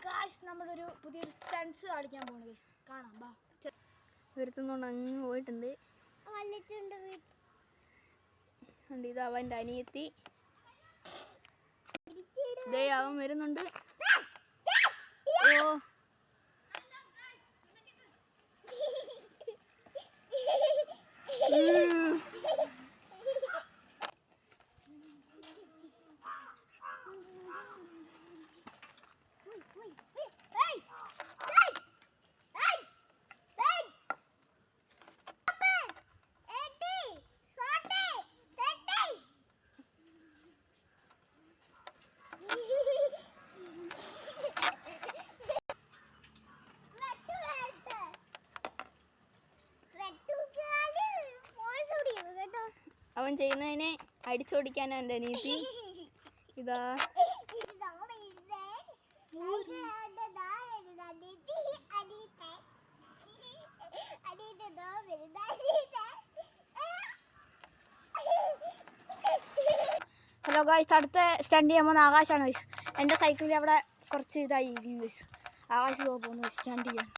Guys നമ്മളൊരു പുതിയൊരു stunts കളിക്കാൻ പോകുന്നു ഗൈസ്. കാണാം ബാ. വരുത്തുന്നോണ്ട് അങ്ങ് പോയിട്ടുണ്ട്. ഇത് അവൻ്റെ അനിയത്തി. ദേ അവൻ വരുന്നുണ്ട്. ഓ അവൻ ചെയ്യുന്നതിനെ അടിച്ചോടിക്കാനാണ് എൻ്റെ അനിയത്തി. ഇതാ ഹലോ ഗായ്സ്, അടുത്ത സ്റ്റണ്ട് ചെയ്യാൻ പോകുന്ന ആകാശാണ് ഗൈസ്. എൻ്റെ സൈക്കിളിൽ അവിടെ കുറച്ച് ഇതായിരിക്കും ഗൈസ്. ആകാശ് പോകുന്നു സ്റ്റണ്ട് ചെയ്യാൻ.